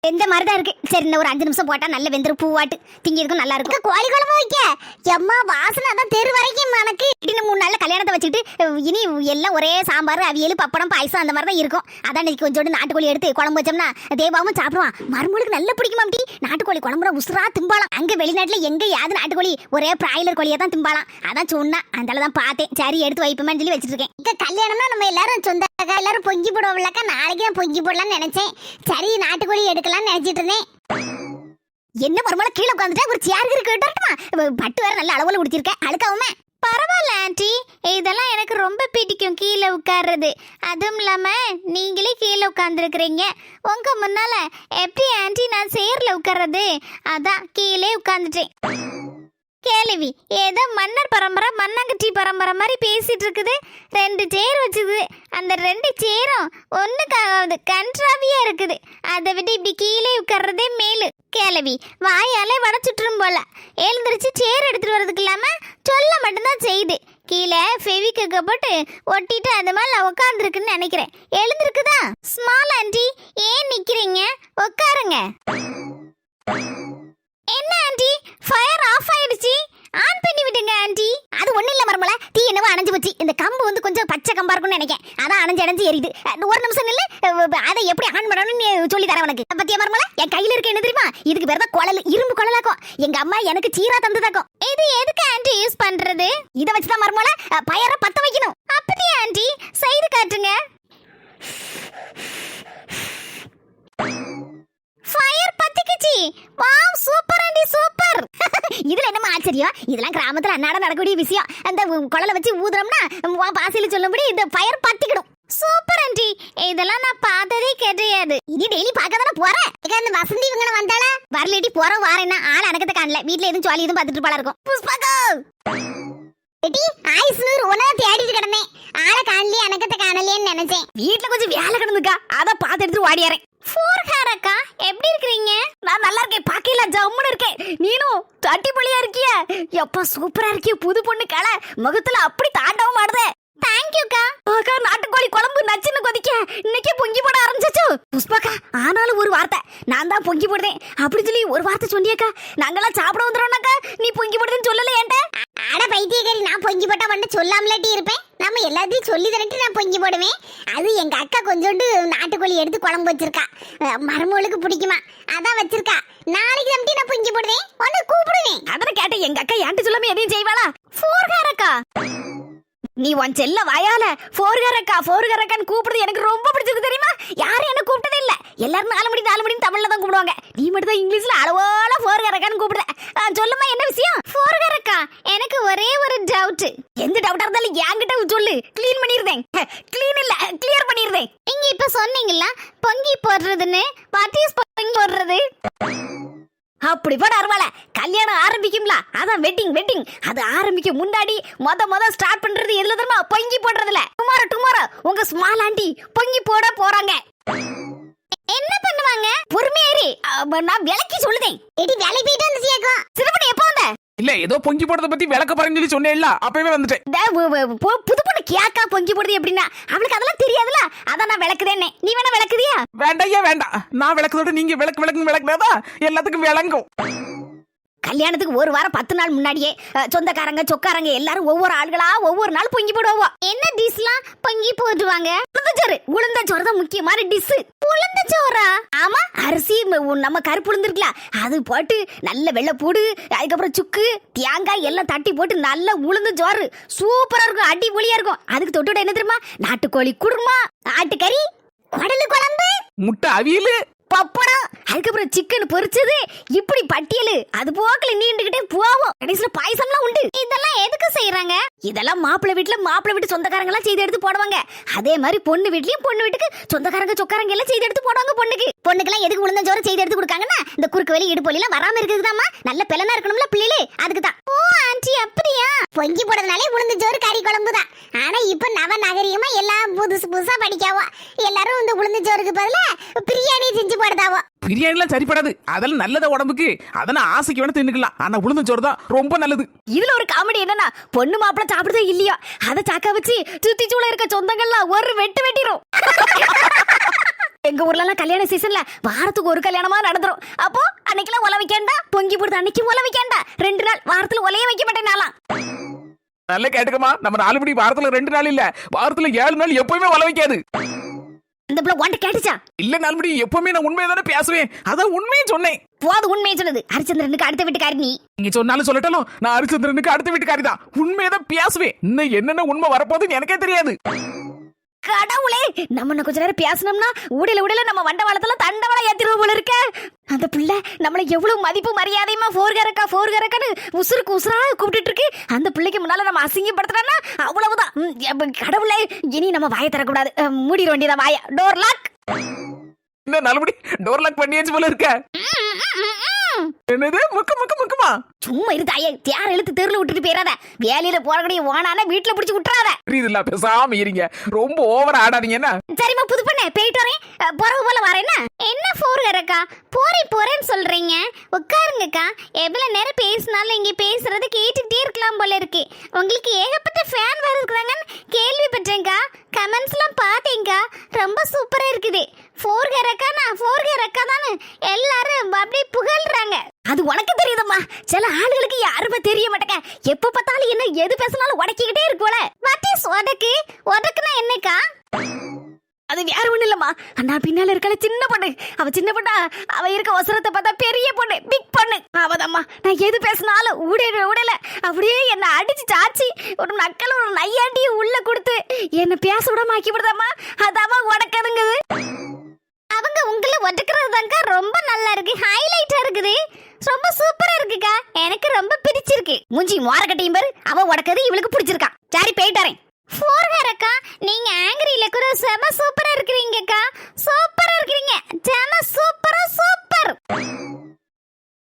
எந்த மாதிரி தான் இருக்கு. சரி, இன்னும் ஒரு 5 நிமிஷம் போட்டா நல்ல வெந்திரு பூவாட்டு திங்கிறதுக்கும் நல்லா இருக்கும். கோழி குழம்பு வைக்க எம்மா வாசனை தான் தெரு வரைக்கும் மனக்கு. இன்னும் 3 நாள்ல கல்யாணத்தை வச்சுக்கிட்டு இனி எல்லாம் ஒரே சாம்பார் அவியல் பப்படம் பாயசம் அந்த மாதிரி தான் இருக்கும். அதான் இன்னைக்கு கொஞ்சோண்டு நாட்டுக்கோழி எடுத்து குழம்பு வச்சோம்னா தேவாவும் சாப்பிடுவான். மருமகளுக்கு நல்ல பிடிக்குமா அப்படி நாட்டுக்கோழி குழம்புனா உசுரா திம்பாலாம். அங்க வெளிநாட்டுல எங்க யாது நாட்டுக்கோழி ஒரே பிராய்லர் கோழியை தான் திம்பாலாம். அதான் சொன்னா அந்த தான் பார்த்தேன். சரி எடுத்து வைப்போம்னு சொல்லி வச்சிட்டு இருக்கேன். இங்க கல்யாணம்னா நம்ம எல்லாரும் சொந்த எல்லாரும் பொங்கி போடுவோம்லக்கா. நாளைக்கு தான் பொங்கி போடலாம்னு நினைச்சேன். சரி நாட்டுக்கோழி எடுக்கலாம்னு நினைச்சிட்டு இருந்தேன். என்ன மருமலை கீழே உட்காந்துட்டா ஒரு சேர் கேட்டுமா பட்டு வேற நல்ல அளவுல உடுத்திருக்கேன். அழுக்காவுமே பரவாயில்ல ஆண்டி, இதெல்லாம் எனக்கு ரொம்ப பிடிக்கும் கீழே உட்கார்றது. அதுவும் இல்லாம நீங்களே கீழே உட்காந்துருக்குறீங்க. உங்க முன்னால எப்படி ஆண்டி நான் சேர்ல உட்கார்றது? அதான் கீழே உட்காந்துட்டேன். கேள்வி ஏதோ மன்னர் பரம்பரை மண்ணாங்கட்டி பரம்பரை மாதிரி பேசிட்டு இருக்குது. 2 சேர் வச்சுது. அந்த 2 சேரும் ஒண்ணுக்காவது கன்றாவியா இருக்குது. அதை விட்டு இப்படி கீழே உட்கார்றதே மேலு. கேள்வி வாயாலே வட சுற்றும் போல. எழுந்திரிச்சு சேர் எடுத்துட்டு வர்றதுக்கு இல்லாம சொல்ல மட்டும்தான் செய்யுது. கீழே ஃபெவிக்க போட்டு ஒட்டிட்டு அது மாதிரி உட்காந்துருக்குன்னு நினைக்கிறேன். எழுந்திருக்குதா? ஸ்மால் ஆண்டி ஏன் நிக்கிறீங்க? உட்காருங்க. என்ன ஆண்டி ஃபயர் ஆஃப் ஆயிடுச்சு? ஆன் பண்ணி விடுங்க ஆண்டி. அது ஒண்ணு இல்ல மர்மல, தீ என்னவோ அணைஞ்சு போச்சு. இந்த கம்பு வந்து கொஞ்சம் பச்சை கம்பா இருக்கும்னு நினைக்கிறேன். அதான் அணைஞ்சு எரியுது. ஒரு நிமிஷம் இல்ல, அதை எப்படி ஆன் பண்ணணும்னு சொல்லி தரேன் உனக்கு. பத்தியா மர்மல, என் கையில இருக்க என்ன தெரியுமா? இதுக்கு பேர் தான் குழல், இரும்பு குழலாக்கும். எங்க அம்மா எனக்கு சீரா தந்ததாக்கும். இது எதுக்கு ஆண்டி யூஸ் பண்றது? இதை வச்சுதான் மர்மல பயரை பத்த வைக்கணும். அப்படியே ஆண்டி செய்து காட்டுங்க. ஃபயர் பத்திக்கிச்சி. Wow super aunty super. இதுல என்னமா ஆச்சரியம்? இதெல்லாம் கிராமத்துல அன்னாட நடக்கக்கூடிய விஷயம். அந்த குழலை வச்சு ஊதுறோம்னா பாசியில சொல்லும்படி இந்த ஃபயர் பத்திக்கிடும். சூப்பர் ஆண்டி, இதெல்லாம் நான் பார்த்ததே கிடையாது. இனி டெய்லி பார்க்க தானே போறேன். அந்த வசந்தி இவங்க வந்தாளா? வரலேடி போற வாரேன்னா ஆள் அடக்கத்தை காணல. வீட்டுல எதுவும் ஜாலி எதுவும் பார்த்துட்டு போல இருக்கும். புஷ்பாக்கோ ஆயுஷ்னூர் உன தேடிட்டு கிடந்தேன். ஆளை காணலையே அணக்கத்தை காணலையேன்னு நினைச்சேன். வீட்டுல கொஞ்சம் வேலை கிடந்துக்கா, அதான் பார்த்து எடுத்துட்டு ஓடியாரேன். அக்கா எப்படி இருக்கீங்க? நான் நல்லா இருக்கேன். பாக்கையில ஜம்முன்னு இருக்கேன். நீனும் தட்டி பொலியா இருக்கிய? எப்பா சூப்பரா இருக்கிய. புது பொண்ணு கலை முகத்துல அப்படி தாண்டவும் ஆடுதே. தேங்க்யூக்கா. அக்கா நாட்டுக்கோழி குழம்பு நச்சுன்னு கொதிக்க இன்னைக்கே பொங்கி போட ஆரம்பிச்சாச்சு. புஷ்பாக்கா ஆனாலும் ஒரு வார்த்தை, நான் தான் பொங்கி போடுறேன் அப்படி சொல்லி ஒரு வார்த்தை சொன்னியாக்கா. நாங்கெல்லாம் சாப்பிட வந்துடுறோம்னாக்கா நீ பொங்கி போடுறேன்னு சொல்லல ஏன்ட்ட? அட பைத்தியக்காரி, நான் பொங்கி போட்டா வந்து சொல்லாமலாட்டி இருப்பேன். நம்ம எல்லாத்தையும் சொல்லி தரட்டு நான் பொங்கி போடுவேன். அது எங்க அக்கா கொஞ்சோண்டு நாட்டுக்கோழி எடுத்து குழம்பு வச்சிருக்கா. மருமகளுக்கு பிடிக்குமா, அதான் வச்சிருக்கா. நாளைக்கு நம்பி நான் பொங்கி போடுவேன். உன்னை கூப்பிடுவேன். அதான் கேட்டேன், எங்க அக்கா என்கிட்ட சொல்லாம எதையும் செய்வாளா? அக்கா நீ உன் செல்ல வாயால போர்கரக்கான்னு கூப்பிடுறது எனக்கு ரொம்ப பிடிச்சிருக்கு தெரியுமா? யாரும் என்ன கூப்பிட்டதே இல்ல. எல்லாரும் 4 மணி தமிழ்ல தான் கூப்பிடுவாங்க. நீ மட்டும் தான் இங்கிலீஷ்ல அளவோல போர்கரக்கான்னு கூப்பிடுற. சொல்லுமா என்ன விஷயம்? போர்கரக்கா எனக்கு ஒரே ஒரு டவுட். எந்த டவுட்டா இருந்தாலும் என்கிட்ட சொல்லு, கிளீன் பண்ணிடுறேன். கிளீன் இல்ல கிளியர் பண்ணிடுறேன். நீங்க இப்ப சொன்னீங்கல்ல பொங்கி போடுறதுன்னு, வாட் இஸ் பொங்கி போடுறது? அப்படி போட அருவால கல்யாணம் ஆரம்பிக்கும்ல, அதான் வெட்டிங். அது ஆரம்பிக்க முன்னாடி மொத ஸ்டார்ட் பண்றது எதுல தெரியுமா? பொங்கி போடுறதுல. டுமாரோ உங்க ஸ்மால் ஆண்டி பொங்கி போட போறாங்க. என்ன பண்ணுவாங்க? பொறுமையாரி, நான் விளக்கி சொல்லுதேன். எடி வேலை போயிட்டு வந்து சியாக்கோ. சிறப்படி எப்போ வந்த? இல்ல ஏதோ பொங்கி போடுறத பத்தி விளக்க போறேன்னு சொல்லி சொன்னேன்ல, அப்பவே வந்துட்டேன். புது பொண்ணு கேக்கா பொங்கி போடுறது எப்படின்னா அவளுக்கு அதெல்லாம் தெரியாதுல, அதான் நான் விளக்குதேனே. நீ வேணா விளக்குதியா? வேண்டாம். நான் விளக்குதோட நீங்க விளக்குனாதான் எல்லாத்துக்கும் விளங்கும். கல்யாணத்துக்கு ஒரு வாரம் 10 நாள் முன்னாடியே சொந்தக்காரங்க சொக்காரங்க எல்லாரும் ஒவ்வொரு ஆள்களா ஒவ்வொரு நாள் பொங்கி போடுவோம். என்ன டிஷ்லாம் பொங்கி போடுவாங்க? உளுந்த சோறு தான் முக்கியமான டிஷ். உளுந்த சோறா? ஆமா, அரிசி நம்ம கருப்பு உளுந்து இருக்குல்ல அது போட்டு நல்ல வெள்ளைப்பூடு, அதுக்கப்புறம் சுக்கு தேங்காய் எல்லாம் தட்டி போட்டு நல்ல உளுந்து சோறு சூப்பரா இருக்கும், அடிபொலியா இருக்கும். அதுக்கு தொட்டுவிட என்ன தெரியுமா? நாட்டுக்கோழி குருமா, ஆட்டுக்கறி, குடலு குழம்பு, முட்டை அவியல், பப்படம், அதுக்கப்புறம் சிக்கன் பொரிச்சது. இப்படி பட்டியலு அது போக்கல நீண்டுகிட்டே போவோம். கடைசியில பாயசம்லாம் உண்டு. இதெல்லாம் எதுக்கு செய்யறாங்க? இதெல்லாம் மாப்பிள்ளை வீட்டு சொந்தக்காரங்க எல்லாம் செய்து எடுத்து போடுவாங்க. அதே மாதிரி பொண்ணு வீட்டுக்கு சொந்தக்காரங்க சொக்காரங்க எல்லாம் செய்து எடுத்து போடுவாங்க. பொண்ணுக்கெல்லாம் எதுக்கு உளுந்தஞ்சோறு செய்து எடுத்து கொடுக்காங்கன்னா இந்த குறுக்கு வலி இடுப்பு எல்லாம் வராம இருக்குதுதாம்மா. நல்ல பிள்ளனா இருக்கணும்ல பிள்ளைகளே, அதுக்கு தான். ஓ ஆண்டி அப்படியா? பொங்கி போடுறதுனாலே உளுந்தஞ்சோறு கறி குழம்பு தான். ஆனா இப்ப நவ நகரியமா எல்லாம் புதுசா படிக்காவோ. எல்லாரும் இந்த உளுந்தஞ்சோறுக்கு பதிலா பிரியாணி செஞ்சு போடுதாவோ. பிரியாணிலாம் சரிப்படாது, அதெல்லாம் நல்லதா உடம்புக்கு. அதெல்லாம் ஆசைக்கு வேணா தின்னுக்கலாம். ஆனா உளுந்தஞ்சோறு தான் ரொம்ப நல்லது. இதுல ஒரு காமெடி என்னன்னா, பொண்ணு மாப்பிள்ள சாப்பிடுறதே இல்லையா, அதை சாக்க வச்சு சுத்தி சூழ இருக்க சொந்தங்கள்லாம் ஒரு வெட்டிரும். எங்க ஊர்ல எல்லாம் கல்யாண சீசன்ல வாரத்துக்கு ஒரு கல்யாணமா நடந்துரும். அப்போ அன்னைக்கெல்லாம் ஒல வைக்கண்டா, பொங்கி போடுது அன்னைக்கு ஒல வைக்கண்டா, 2 நாள் வாரத்துல ஒலையே வைக்க மாட்டேன் நாளாம். நல்ல கேட்டுக்கமா, நம்ம 4 மணி வாரத்துல 2 நாள் இல்ல, வாரத்துல 7 நாள் எப்பவுமே வள வைக்காது. இந்த பிள்ளை உன்கிட்ட கேட்டுச்சா? இல்ல 4 மணி எப்பவுமே நான் உண்மையை தானே பேசுவேன், அதான் உண்மையை சொன்னேன். போது உண்மையை சொன்னது. ஹரிச்சந்திரனுக்கு அடுத்த வீட்டுக்காரி நீ. நீங்க சொன்னாலும் சொல்லட்டாலும் நான் ஹரிச்சந்திரனுக்கு அடுத்த வீட்டுக்காரி தான். உண்மையை தான் பேசுவேன். இன்னும் என்னென்ன உண்மை வரப்போகுதுன்னு எனக்கே தெரியாது. கடவுளே, நம்ம கொஞ்ச நேரம் பேசணும்னா ஊடையில நம்ம வண்டவாளத்துல தண்டவாளம் ஏத்திடுவோம் போல இருக்க. அந்த பிள்ளை நம்மள எவ்வளவு மதிப்பு மரியாதையுமா போர்கரக்கான்னு உசுருக்கு உசுரா கூப்பிட்டு இருக்கு. அந்த பிள்ளைக்கு முன்னால நம்ம அசிங்கப்படுத்துறோம்னா அவ்வளவுதான். கடவுளே, இனி நம்ம வாயை தரக்கூடாது. மூடிட வேண்டியதான் வாய. Door lock. என்ன 4 மணி டோர் லாக் பண்ணியாச்சு போல இருக்க. என்னது முக்குமா? சும்மா இரு தாயே, தேர் இழுத்து தெருல விட்டுட்டு போயிடாத. வேலையில போறக்கூடிய ஓனான வீட்டுல பிடிச்சு விட்டுறாத. புரியுதுல்ல, பேசாம இருங்க. ரொம்ப ஓவரா ஆடாதீங்க. என்ன சரிம்மா, புது பண்ண போயிட்டு வரேன். போறவு போல வரேன்னா என்ன போறக்கா? போறேன்னு சொல்றீங்க. உட்காருங்கக்கா. எவ்வளவு நேரம் பேசினாலும் இங்க பேசுறது கேட்டுக்கிட்டே இருக்கலாம் போல இருக்கு. உங்களுக்கு ஏகப்பட்ட ஃபேன் வேற இருக்கிறாங்கன்னு கேள்விப்பட்டேங்க்கா. கமெண்ட்ஸ்லாம் பார்த்தேங்க்கா. ரொம்ப சூப்பரா இருக்குது. ஃபோர்கரக்கா தானே எல்லாரும் அப்படியே புகழ்றாங்க. அது உனக்கு தெரியுதம்மா. சில ஆளுகளுக்கு யாருமே தெரிய மாட்டேங்க. எப்ப பார்த்தாலும் என்ன எது பேசினாலும் உடக்கிக்கிட்டே இருக்கும்ல. வாட் இஸ் உடக்குனா என்னக்கா? அது வேற ஒண்ணு இல்லம்மா. அண்ணா பின்னால இருக்கல சின்ன பொண்ணு. சின்ன பொண்ணா, அவ இருக்க அவசரத்தை பார்த்தா பெரிய பொண்ணு, பிக் பொண்ணு. அவதம்மா, நான் எது பேசினாலும் உடல அப்படியே என்ன அடிச்சு சாச்சி ஒரு நக்கல் ஒரு நையாண்டியும் உள்ள கொடுத்து என்ன பேச விடாம ஆக்கி விடுதாம்மா. அதாம்மா உடக்கதுங்குது. அவங்க உங்களை ஒதுக்குறது தாங்க ரொம்ப நல்லா இருக்கு. ஹைலைட்டா இருக்குது. ரொம்ப சூப்பரா இருக்குக்கா. எனக்கு ரொம்ப பிடிச்சிருக்கு. மூஞ்சி மோரக்கட்டையும் பாரு. அவ உடக்கது இவளுக்கு பிடிச்சிருக்கா. சரி போயிட்டாரேன். ஃபோர்கரக்கா, நீங்க ஆங்கிரியில கூட செம சூப்பரா இருக்கிறீங்கக்கா. சூப்பரா இருக்கிறீங்க. செம சூப்பர்.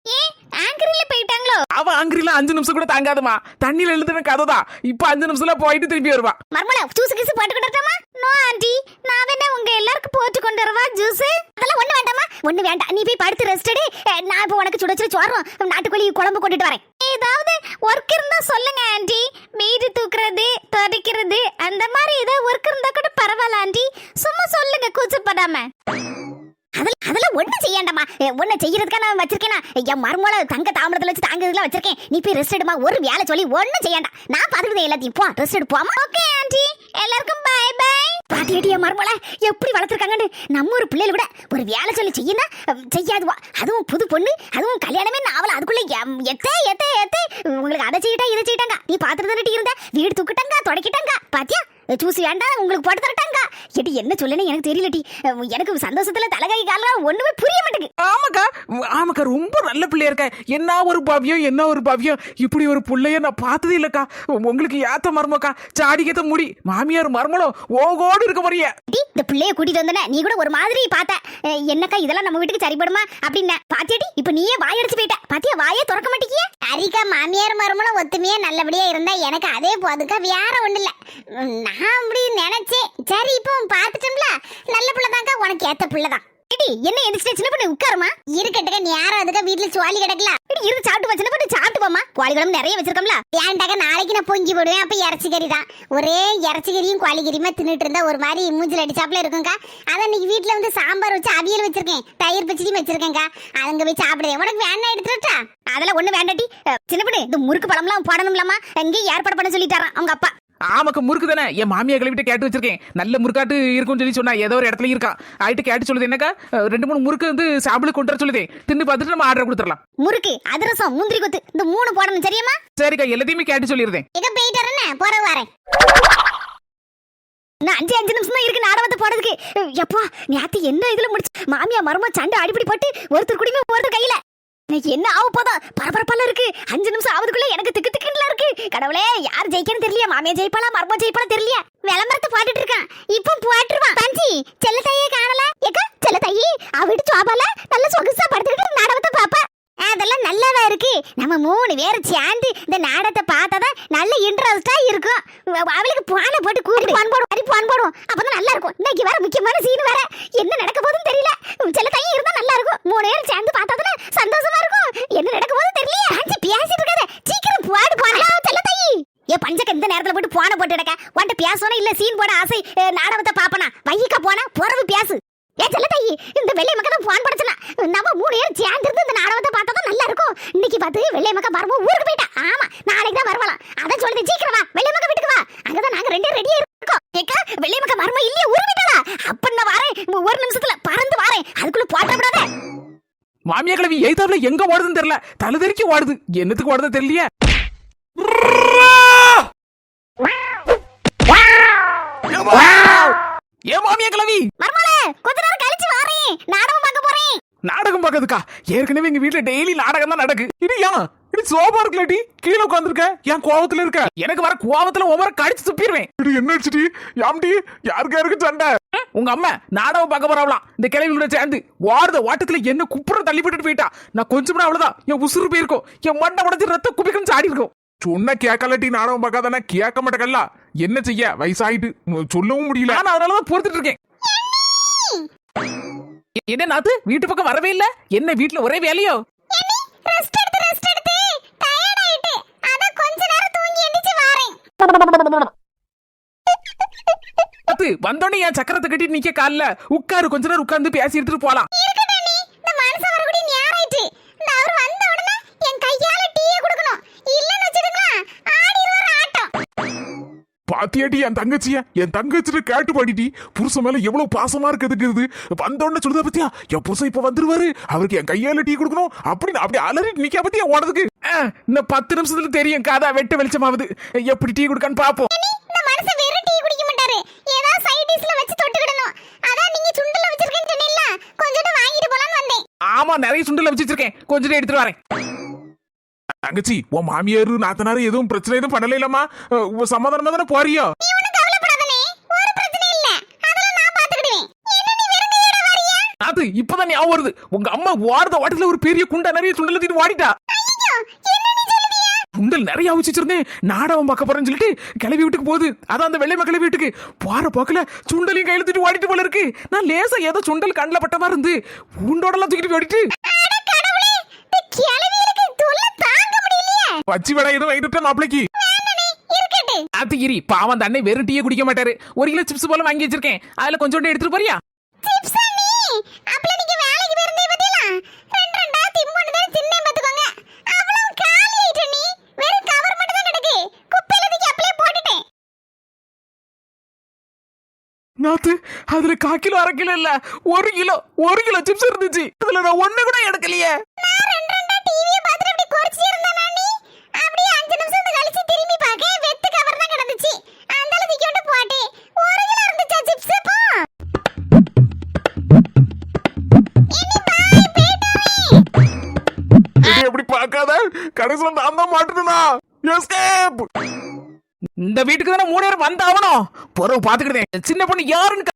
ஏன் ஆங்கிரியில போயிட்டாங்களோ? அவ ஆங்கிரியில 5 நிமிஷம் கூட தாங்காதமா. தண்ணியில எழுதுன கதை தான். இப்ப 5 நிமிஷத்துல போயிட்டு திரும்பி வருவா. மர்மலா, ஜூஸ் கிஸ் போட்டு கொண்டுட்டமா? நோ ஆண்டி, நான் வேணா உங்க எல்லாருக்கும் போட்டு கொண்டு வரவா ஜூஸ்? அதெல்லாம் ஒண்ணு வேண்டாமா? ஒண்ணு வேண்டாம். நீ போய் படுத்து ரெஸ்ட் எடு. நான் இப்ப உனக்கு சுட சோறும் நாட்டுக்கோழி குழம்பு கொண்டுட்டு வரேன். ஏதாவது ஒர்க் இருந்தா சொல்லுங்க ஆண்டி. வீடு தூக்குறது, துடைக்கிறது, அந்த மாதிரி ஏதாவது ஒர்க் இருந்தா கூட பரவாயில்ல ஆண்டி. சும்மா சொல்லுங்க, கூச்சப்படாம. அதெல்லாம் ஒண்ணு செய்யாண்டமா. ஒண்ணு செய்யறதுக்கா நான் வச்சிருக்கேனா? என் மர்மோல தங்க தாமிரத்துல வச்சு தாங்கிறதுலாம் வச்சிருக்கேன். நீ போய் ரெஸ்ட் எடுமா. ஒரு வேலை சொல்லி ஒண்ணு செய்யாண்டா. நான் பாத்துக்கிட்டே எல்லாத்தையும். போ ரெஸ்ட் எடு. போமா. ஓகே ஆண்டி, எல்லாருக்கும் பை பை. பாட்டியா மர்மோல எப்படி வளர்த்துருக்காங்கன்னு. நம்ம ஒரு பிள்ளைல கூட ஒரு வேலை சொல்லி செய்யனா செய்யாதுவா. அதுவும் புது பொண்ணு, அதுவும் கல்யாணமே நாவல. அதுக்குள்ள எத்தே உங்களுக்கு அதை செய்யிட்டா இதை செய்யிட்டாங்க. நீ பாத்துட்டு இருந்த வீடு தூக்கிட்டாங்க, தொடக்கிட்டாங்க. பாத்தியா, ஜூஸ் வேண்டாம் உங்களுக்கு போட்டு தரட்டாங்க. எடி என்ன சொல்லுன்னு எனக்கு தெரியலடி. எனக்கு சந்தோஷத்துல தலகை காலம் ஒண்ணுமே புரிய மாட்டேங்குது. ஆமாக்கா ரொம்ப நல்ல பிள்ளையா இருக்க. என்ன ஒரு பாவியம். இப்படி ஒரு பிள்ளைய நான் பார்த்ததே இல்லக்கா. உங்களுக்கு ஏத்த மர்மக்கா. சாடிக்கேத்த முடி. மாமியார் மர்மலும் ஓகோடு இருக்க போறிய. இந்த பிள்ளைய கூட்டிட்டு வந்தன நீ கூட ஒரு மாதிரி பார்த்த. என்னக்கா இதெல்லாம் நம்ம வீட்டுக்கு சரிப்படுமா அப்படின்னு பாத்தியாடி. இப்ப நீயே வாயடிச்சு போயிட்ட. பாத்தியா, வாயே திறக்க மாட்டேங்கிய. அரிக்கா, மாமியார் மர்மலும் ஒத்துமையா நல்லபடியா இருந்தா எனக்கு அதே போதுக்கா. வேற ஒண்ணு இல்ல. நான் அப்படி நினைச்சேன். சரி, இப்போ பாத்துட்டோம்ல. நல்ல பிள்ளைதான்க்கா. உனக்கு ஏத்த பிள்ளைதான். என்ன எந்திரிச்சு சின்ன பொண்ணு உட்காருமா. இருக்கட்டுக்க, நீ யாரும் அதுக்கு வீட்டுல சுவாலி கிடக்கல. இருந்து சாப்பிட்டு சின்ன பொண்ணு சாப்பிட்டு போமா. கோழி குழம்பு நிறைய வச்சிருக்கோம்ல. ஏன்டாக்க நாளைக்கு நான் பொங்கி போடுவேன். அப்ப இறைச்சி கறி தான். ஒரே இறைச்சி கறியும் கோழி கறியுமா தின்னுட்டு இருந்தா ஒரு மாதிரி மூஞ்சில் அடிச்சாப்புல இருக்கும்க்கா. அதான் இன்னைக்கு வீட்டுல வந்து சாம்பார் வச்சு அவியல் வச்சிருக்கேன். தயிர் பச்சடியும் வச்சிருக்கேன்க்கா. அங்க போய் சாப்பிடுறேன். உனக்கு வேணா எடுத்துட்டா? அதெல்லாம் ஒண்ணு வேண்டாட்டி. சின்ன பொண்ணு, இந்த முறுக்கு பழம்லாம் போடணும்லாமா. அங்கே ஏற்பாடு பண்ண சொல்லிட்டாரான் அவங்க அப்பா. ஆமாக்கா, முறுக்கு தானே. என் மாமியா கிளவிட்டு கேட்டு வச்சிருக்கேன். நல்ல முறுக்காட்டு இருக்கும்னு சொல்லி சொன்னா. ஏதோ ஒரு இடத்துல இருக்கா. ஆயிட்டு கேட்டு சொல்லுது. என்னக்கா 2-3 முறுக்கு வந்து சாம்பிள் கொண்டு வர சொல்லுதே. தின்னு பார்த்துட்டு நம்ம ஆர்டர் கொடுத்துடலாம். முறுக்கு, அதிரசம், முந்திரி கொத்து, இந்த 3 போடணும். சரியாமா? சரிக்கா, எல்லாத்தையுமே கேட்டு சொல்லிடுறேன். எங்க போயிட்டு வரேன். போற வரேன். நான் 5 நிமிஷம் தான் இருக்கு நாடகத்தை போடுறதுக்கு. எப்பா, நேத்து என்ன இதுல முடிச்சு மாமியா மருமா சண்டை அடிப்படி போட்டு ஒருத்தர் குடிமே ஒருத்தர் கையில. என்ன ஆக போதா பரபரப்பெல்லாம் இருக்கு. 5 நிமிஷம் ஆவதுக்குள்ள எனக்கு திக்கு திக்குன்னு இருக்கு. கடவுளே, யார் ஜெயிக்கன்னு தெரியல. மாமியா ஜெயிப்பாளா மர்மம் ஜெயிப்பாளா தெரியல. விளம்பரத்தை போட்டுட்டு இருக்கான். இப்போ போட்டுருவான். பஞ்சி செல்ல தையே காணல. ஏக்கா, செல்ல தையி அவட்டு சோபால நல்ல சொகுசா படுத்துக்கிட்டு நாடகத்தை பாப்பா. அதெல்லாம் நல்லாவா இருக்கு. நம்ம 3 பேரும் சேர்ந்து இந்த நாடகத்தை பார்த்தாதான் நல்ல இன்ட்ரெஸ்டா இருக்கும். அவளுக்கு பானை போட்டு கூப்பிட்டு பான் போடுவோம். அப்பதான் நல்லா இருக்கும். இன்னைக்கு வேற முக்கியமான சீன் வேற. என்ன நடக்க போகுதுன்னு தெரியல. செல்ல தையே இருந்தா நல்லா இருக்கும். 3 பேரும் சேர்ந்து பார்த்தாதானே சந்தோஷமா இருக்கும். என்ன நடக்க போகுது தெரியல. அஞ்சி பேசிட்டு இருக்காத. சீக்கிரம் போடு போனா செல்ல தையி. ஏ பஞ்சக்க, இந்த நேரத்துல போட்டு போன போட்டு கிடக்க. உன்கிட்ட பேசணும் இல்ல சீன் போட ஆசை. நாடகத்தை பாப்பனா வையக்க போனா பொறவு பேசு. ஏ செல்ல தையி. மூணு பேரும் சேர்ந்து இந்த நாடகத்தை பார்த்தா தான் நல்லா இருக்கும். இன்னைக்கு பார்த்து வெள்ளையம்மாக்கா மருமக ஊருக்கு போயிட்டா. ஆமா நாளைக்கு தான் வருவாளாம். அதான் சொல்லுது சீக்கிரம் வா வெள்ளையம்மாக்கா வீட்டுக்கு வா. அங்கதான் நாங்க ரெண்டே ரெடியா இருக்கோம். ஏக்கா வெள்ளையம்மாக்கா மருமக இல்லையே ஊருக்கு போயிட்டாளா? அப்ப நான் வரேன், ஒரு நிமிஷத்துல பறந்து வரேன். அதுக்குள்ள போட்ட விடாத. மாமியா கிழவி எய்தாப்ல எங்க ஓடுதுன்னு தெரியல, தலை தெறிக்க ஓடுது. என்னத்துக்கு ஓடுது தெரியலையே. ஏன் மாமியா கிழவி? மருமகளே கொஞ்ச நேரம் கழிச்சு வரேன், நாடகம் பார்க்க போறேன். நாடகம் பார்க்கறதுக்கா? ஏற்கனவே எங்க வீட்டுல டெய்லி நாடகம் தான் நடக்கு. இது ஏன் இது சோபா இருக்குல்லடி, கீழே உட்காந்துருக்க, ஏன் கோவத்துல இருக்க? எனக்கு வர கோவத்துல ஒவ்வொரு கடிச்சு துப்பிடுவேன். இது என்ன ஆச்சுடி? யாம்டி யாருக்கு சண்டை? உங்க அம்மா நாடகம் பார்க்க போறாவலாம். இந்த கிழவியோட சேர்ந்து வாரத ஓட்டத்துல என்ன குப்புற தள்ளி போட்டுட்டு போயிட்டா. நான் கொஞ்சம் கூட அவ்வளவுதான் என் உசுறு போயிருக்கும், என் மண்டை உடச்சு ரத்த குபிக்கும் சாடி இருக்கும். சொன்ன கேட்கலட்டி நாடகம் பார்க்காதானே கேட்க மாட்டேங்கல்ல. என்ன செய்ய, வயசாயிட்டு சொல்லவும் முடியல. நான் அதனாலதான் பொறுத்துட்டு இருக்கேன். என்ன நாத்து வீட்டு பக்கம் வரவே இல்ல? என்ன வீட்டுல ஒரே வேலையோ? ரெஸ்ட் எடுத்து டயர்ட் ஆயிட்டு அத கொஞ்ச நேரம் தூங்கி எந்திரிச்சு வரேன். நாத்து வந்தோடனே என் சக்கரத்தை கட்டிட்டு நிக்க கால்ல உட்காரு, கொஞ்ச நேரம் உட்கார்ந்து பேசி எடுத்துட்டு போலாம். இருக்கடா நீ, இந்த மனுஷன் வரக்கூடிய நேரம் ஆயிட்டு. இந்த அவர் வந்த உடனே என் கையால டீயை கொடுக்கணும். இல்லன்னு வச்சிடுங்களா ஆடிடுவார் ஆட்டம். பாத்தியாடி என் தங்கச்சிட்டு கேட்டு பாடிட்டி. புருஷன் மேல எவ்வளவு பாசமா இருக்கிறது. வந்தோடனே சொல்லுதா பத்தியா, என் புருஷன் இப்ப வந்துருவாரு, அவருக்கு என் கையால டீ கொடுக்கணும் அப்படின்னு அப்படி அலறிட்டு நிக்க பத்தியா ஓடுறதுக்கு. இன்னும் 10 நிமிஷத்துல தெரியும் காதா வெட்ட வெளிச்சமாவது. எப்படி டீ கொடுக்கான்னு பாப்போம். இந்த மனுஷன் வெறும் டீ குடிக்க மாட்டாரு, ஏதாவது சைட் டிஷ்ல வச்சு தொட்டுக்கிடணும். அதான் நீங்க சுண்டல வச்சிருக்கேன்னு சொன்னீல்ல, கொஞ்சம் வாங்கிட்டு போலான்னு வந்தேன். ஆமா நிறைய சுண்டல வச்சிருக்கேன், கொஞ்சம் எடுத்துட்டு வரேன். தங்கச்சி உன் மாமியாரு நாத்தனாரு எதுவும் பிரச்சனை எதுவும் பண்ணல இல்லம்மா? சமாதானமா தானே போறியோ? நீ ஒண்ணும் கவலைப்படாதே, ஒரு பிரச்சனை இல்ல, அதெல்லாம் நான் பாத்துக்கிடுவேன். என்ன நீ வெறும் கையோட வரியா? அது இப்பதான் ஞாபகம் வருது. உங்க அம்மா வாரத வாட்டத்துல ஒரு பெரிய குண்டா நிறைய சுண்டல தூக்கிட்டு ஓடிட்டா. ஐயோ என்ன நீ சொல்லுவியா? சுண்டல் நிறைய வச்சிருந்தேன், நாடகம் பார்க்க போறேன்னு சொல்லிட்டு கிளவி வீட்டுக்கு போகுது. அதான் அந்த வெள்ளை மக்களவி வீட்டுக்கு போற போக்குல சுண்டலையும் கையில தூக்கிட்டு ஓடிட்டு போல இருக்கு. நான் லேசா ஏதோ சுண்டல் கண்ணுல பட்ட மாதிரி இருந்து உண்டோடலாம் தூக்கிட்டு ஓடிட்டு. அட கடவுளே, இந்த கிழவிகளுக்கு தொல்லை தாங்க முடியலையே. பச்சி வடை எதுவும் வாங்கிட்டு மாப்பிளைக்கு வேண்டானே, இருக்கட்டு. ஆத்திகிரி பாவம் தண்ணே வெறும் டீயே குடிக்க மாட்டாரு. 1 கிலோ சிப்ஸ் போல வாங்கி வச்சிருக்கேன், அதுல கொஞ்சோண்டு எடுத்துட்டு போறியா? சிப்ஸா நீ? அப்பல நீங்க வேலைக்கு போயிருந்தே பத்தியல, ரெண்டு ரெண்டா திம்மொண்டு தான் தின்னே பாத்துக்கோங்க. அவ்வளவு காலி ஆயிட்ட நீ, வெறும் கவர் மட்டும் தான் கிடக்கு. குப்பையில தூக்கி அப்படியே போட்டுட்டேன். நாத்து அதுல 1/4 கிலோ 1/2 கிலோ இல்ல 1 கிலோ சிப்ஸ் இருந்துச்சு. அதுல நான் ஒண்ணு கூட எடுக்கலையே. நான் ரெண்டு ரெண்டா டிவியை பார்த்துட்டு அப்படி குறைச்சி இருந்தானா நீ? அப்படியே 5 நிமிஷம் கழிச்சு திரும்பி பார்க்க வெத்து கவர் தான் கிடந்துச்சு. அந்தால தூக்கி கொண்டு போட்டேன். 1 கிலோ இருந்துச்சா சிப்ஸ் போ. இனி பாய் போய்ட்டாவே. இது எப்படி பார்க்காத கடைசில நான் தான் மாட்டுனா. எஸ்கேப். இந்த வீட்டுக்கு தானே 3 நேரம் வந்தாவணும். பொறவு பாத்துக்கிட்டேன். சின்ன பொண்ணு யாருன்னு